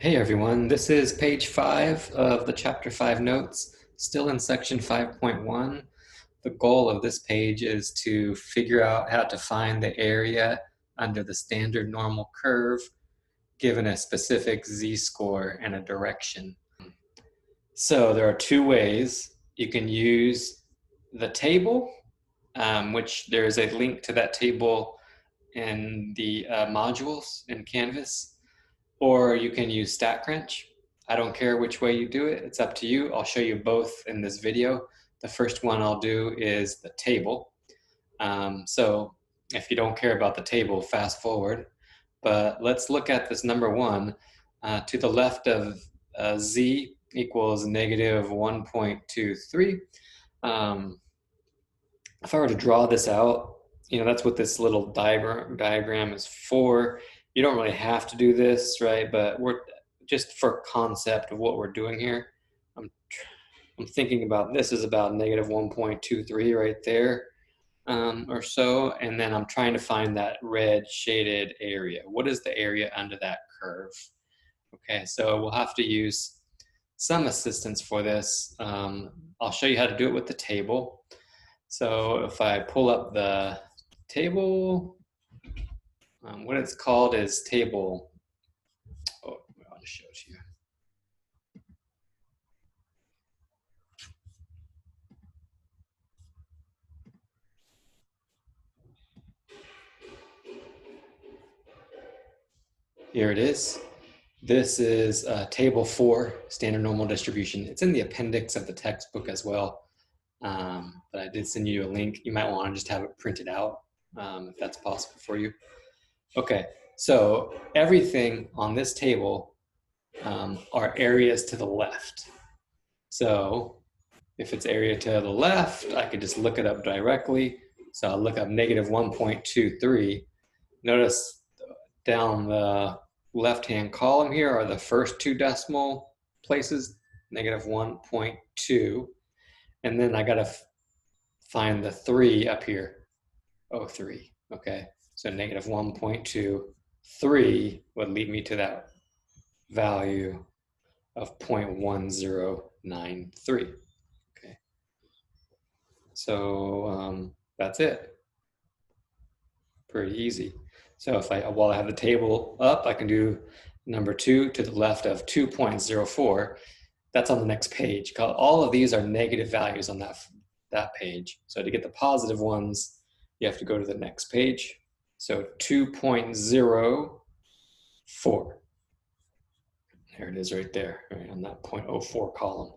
Hey everyone, this is page 5 of the chapter 5 notes, still in section 5.1. The goal of this page is to figure out how to find the area under the standard normal curve given a specific z-score and a direction. So there are two ways. You can use the table, which there is a link to that table in the modules in Canvas, or you can use StatCrunch. I don't care which way you do it. It's up to you. I'll show you both in this video. The first one I'll do is the table. So if you don't care about the table, fast forward. But let's look at this number one. To the left of z equals negative 1.23. If I were to draw this out, that's what this little diagram is for. You don't really have to do this, right? But we're just for concept of what we're doing here. I'm thinking about this is about negative 1.23 right there, or so. And then I'm trying to find that red shaded area. What is the area under that curve? Okay, so we'll have to use some assistance for this. I'll show you how to do it with the table. So if I pull up the table, what it's called is table. Oh, I'll just show it to you. Here it is. This is table 4, standard normal distribution. It's in the appendix of the textbook as well. But I did send you a link. You might want to just have it printed out if that's possible for you. Okay, so everything on this table are areas to the left. So if it's area to the left, I could just look it up directly. So I'll look up negative 1.23. Notice down the left-hand column here are the first two decimal places, negative 1.2. And then I got to find the 3 up here, 0.3. Okay, so negative 1.23 would lead me to that value of 0.1093. Okay, so that's it. Pretty easy. So if while I have the table up, I can do number 2 to the left of 2.04. That's on the next page. All of these are negative values on that page. So to get the positive ones, you have to go to the next page. So 2.04. There it is right there, right on that 0.04 column.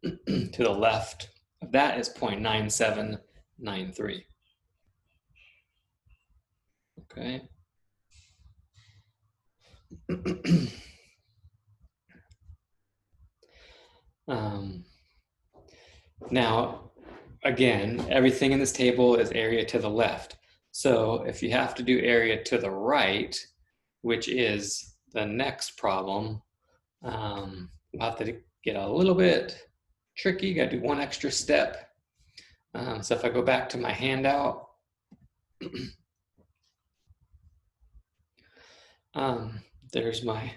To the left of that is 0.9793. Okay. Now, again, everything in this table is area to the left. So if you have to do area to the right, which is the next problem, we'll have to get a little bit tricky. Got to do one extra step. So if I go back to my handout, there's my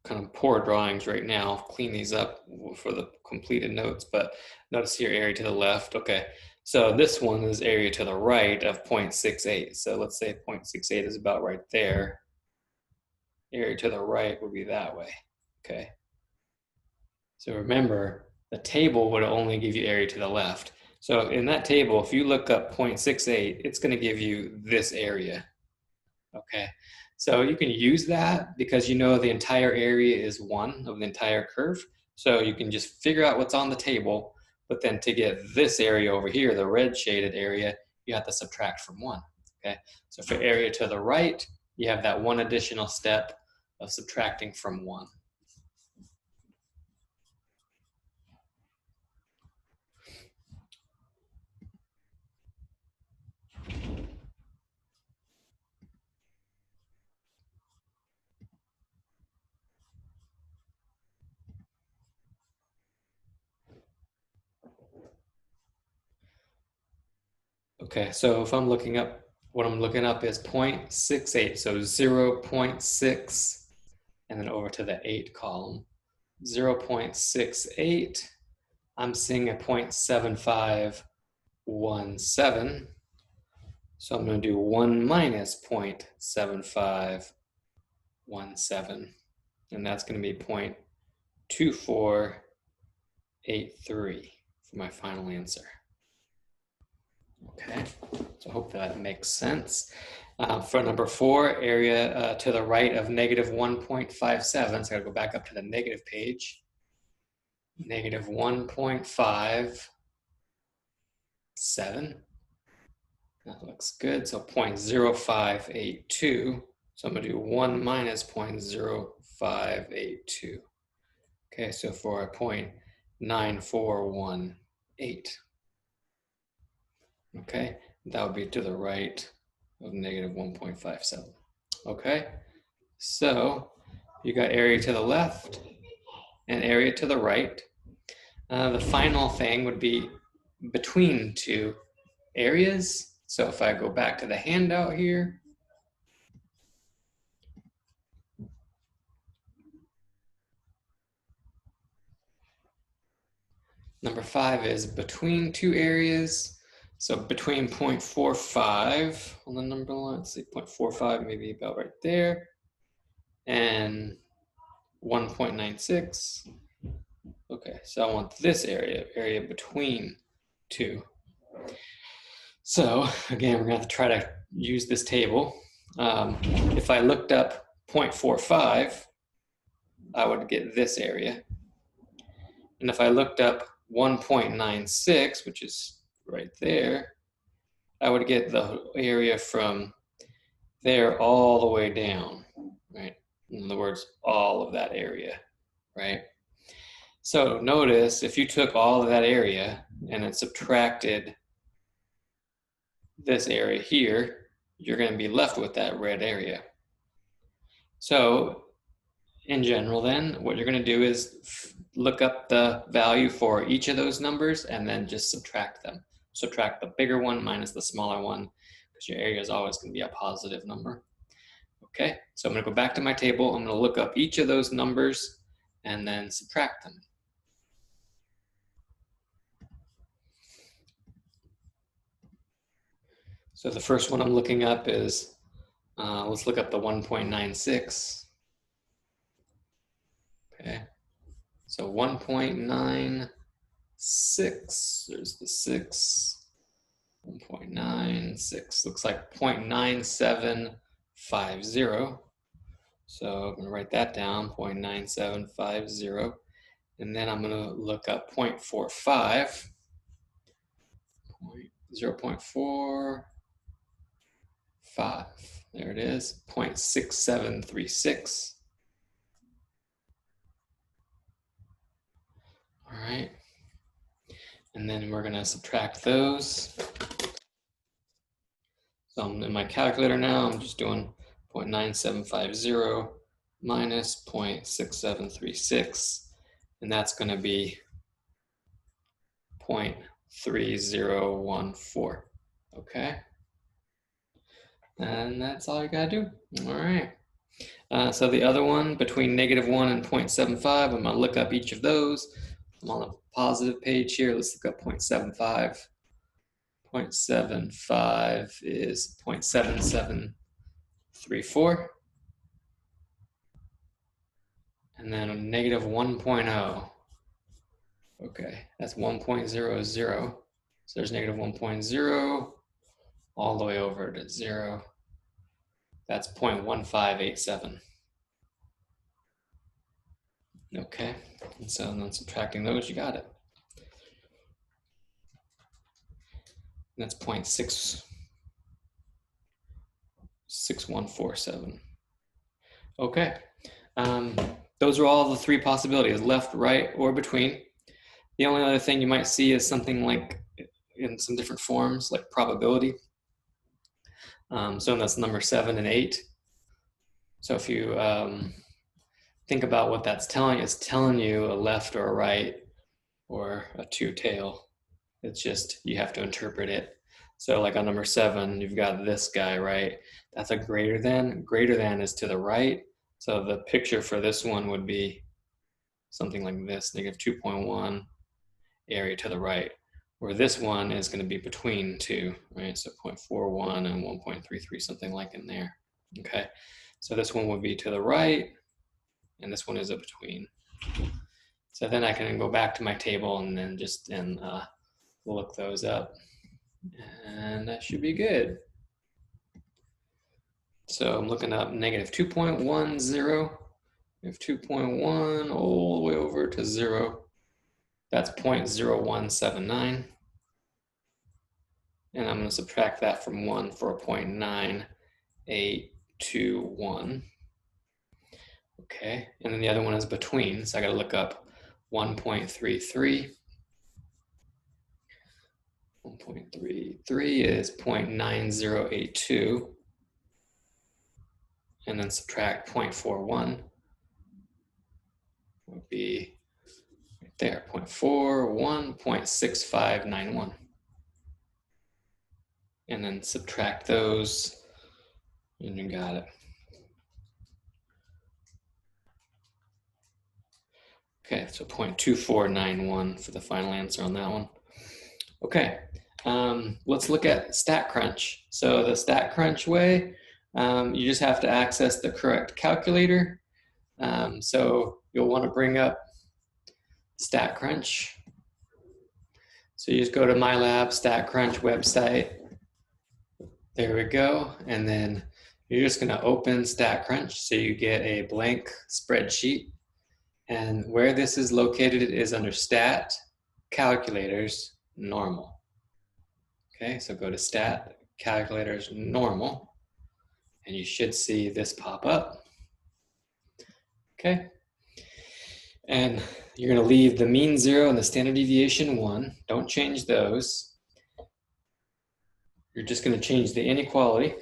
kind of poor drawings right now. I'll clean these up for the completed notes, but notice here area to the left. Okay, so this one is area to the right of 0.68. So let's say 0.68 is about right there. Area to the right would be that way. Okay. So remember, the table would only give you area to the left. So in that table, if you look up 0.68, it's going to give you this area. Okay. So you can use that because you know the entire area is 1 of the entire curve. So you can just figure out what's on the table, but then to get this area over here, the red shaded area, you have to subtract from 1. Okay. So for area to the right, you have that one additional step of subtracting from 1. Okay, so if I'm looking up, what I'm looking up is 0.68, so 0.6 and then over to the 8 column. 0.68, I'm seeing a 0.7517. So I'm going to do 1 minus 0.7517, and that's going to be 0.2483 for my final answer. Okay, so I hope that makes sense. For number 4, area to the right of negative 1.57, so I gotta go back up to the negative page. Negative 1.57. That looks good. So 0.0582. So I'm going to do 1 minus 0.0582. Okay, so for a 0.9418. Okay, that would be to the right of negative 1.57. Okay, so you got area to the left and area to the right. The final thing would be between two areas. So if I go back to the handout here, number 5 is between two areas. So between 0.45 on the number line, let's see, 0.45 maybe about right there, and 1.96. Okay, so I want this area between two. So again, we're going to have to try to use this table. If I looked up 0.45, I would get this area. And if I looked up 1.96, which is right there, I would get the area from there all the way down, right? In other words, all of that area, right? So notice if you took all of that area and then subtracted this area here, you're going to be left with that red area. So in general then, what you're going to do is look up the value for each of those numbers and then just subtract them. Subtract the bigger one minus the smaller one, because your area is always going to be a positive number. Okay, so I'm going to go back to my table. I'm going to look up each of those numbers and then subtract them. So the first one I'm looking up is, let's look up the 1.96. Okay, so 1.96, there's the 6, 1.96, looks like 0.9750. So I'm going to write that down, 0.9750. And then I'm going to look up 0.45, 0.45. There it is, 0.6736. All right. And then we're going to subtract those. So I'm in my calculator now. I'm just doing 0.9750 minus 0.6736. And that's going to be 0.3014. Okay. And that's all you got to do. All right. So the other one, between -1 and 0.75, I'm going to look up each of those. I'm on the positive page here. Let's look up 0.75. 0.75 is 0.7734. And then a -1.0. Okay, that's 1.00. So there's -1.0 all the way over to 0. That's 0.1587. Okay, and so then subtracting those, you got it. And that's 0.6147. Okay, those are all the three possibilities, left, right, or between. The only other thing you might see is something like in some different forms, like probability. So that's number 7 and 8. So if you think about what that's telling, it's telling you a left or a right or a two-tail. It's just, you have to interpret it. So like on number 7, you've got this guy, right? That's a greater than. Greater than is to the right. So the picture for this one would be something like this, negative 2.1 area to the right, where this one is going to be between two, right? So 0.41 and 1.33, something like in there. Okay, so this one would be to the right, and this one is a between. So then I can go back to my table and then just look those up, and that should be good. So I'm looking up negative 2.10, negative 2.1 all the way over to 0. That's 0.0179. And I'm going to subtract that from 1 for a 0.9821. Okay, and then the other one is between, so I got to look up 1.33. 1.33 is 0.9082. And then subtract 0.41 would be right there, 0.41, 0.6591. And then subtract those, and you got it. Okay, so 0.2491 for the final answer on that one. Okay, let's look at StatCrunch. So the StatCrunch way, you just have to access the correct calculator. So you'll want to bring up StatCrunch. So you just go to MyLab StatCrunch website. There we go. And then you're just going to open StatCrunch. So you get a blank spreadsheet. And where this is located is under Stat, Calculators, Normal. Okay, so go to Stat, Calculators, Normal. And you should see this pop up. Okay. And you're going to leave the mean 0 and the standard deviation 1. Don't change those. You're just going to change the inequality.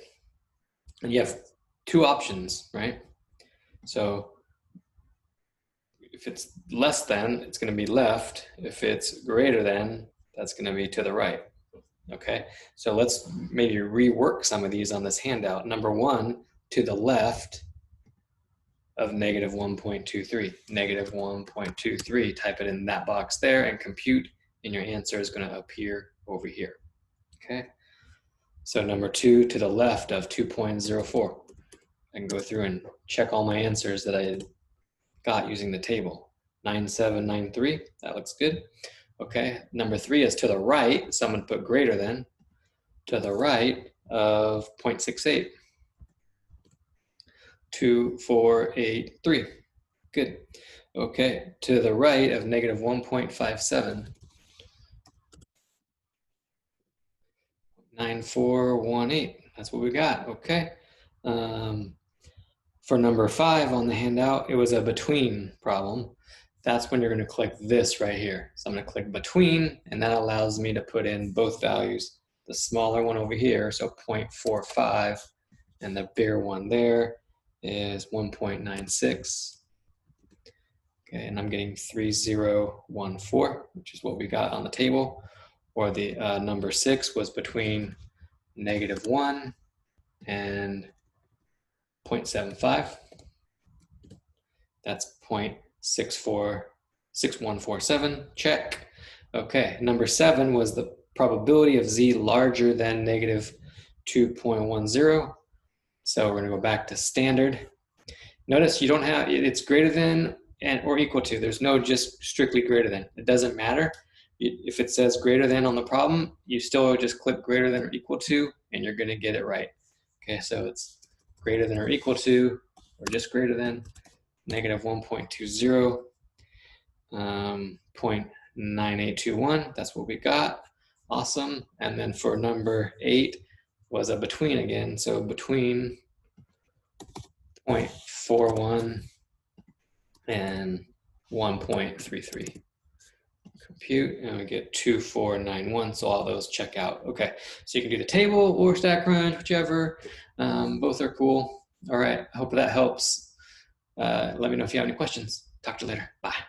And you have two options, right? So if it's less than, it's going to be left. If it's greater than, that's going to be to the right. Okay, so let's maybe rework some of these on this handout. Number 1, to the left of negative 1.23. Negative 1.23, type it in that box there and compute, and your answer is going to appear over here. Okay, so number 2, to the left of 2.04. I can go through and check all my answers that I got using the table. 9793, that looks good. Okay, number 3 is to the right, so I'm going to put greater than, to the right of 0.68. 2483, good. Okay, to the right of negative 1.57. 9418, that's what we got, okay. For number 5 on the handout, it was a between problem. That's when you're going to click this right here. So I'm going to click between, and that allows me to put in both values. The smaller one over here, so 0.45, and the bigger one there is 1.96. Okay, and I'm getting 3014, which is what we got on the table. Or the number 6 was between negative 1 and 0.75. That's 0.6147, check. Okay, number 7 was the probability of z larger than negative 2.10. So we're gonna go back to standard. Notice you don't have, it's greater than and or equal to. There's no just strictly greater than. It doesn't matter. If it says greater than on the problem, you still just click greater than or equal to, and you're gonna get it right. Okay, so it's greater than or equal to, or just greater than, negative 1.20, 0.9821, that's what we got. Awesome. And then for number 8 was a between again, so between 0.41 and 1.33. Compute, and we get 2491, so all those check out. Okay, so you can do the table or StatCrunch, whichever. Both are cool. All right, I hope that helps. Let me know if you have any questions. Talk to you later. Bye.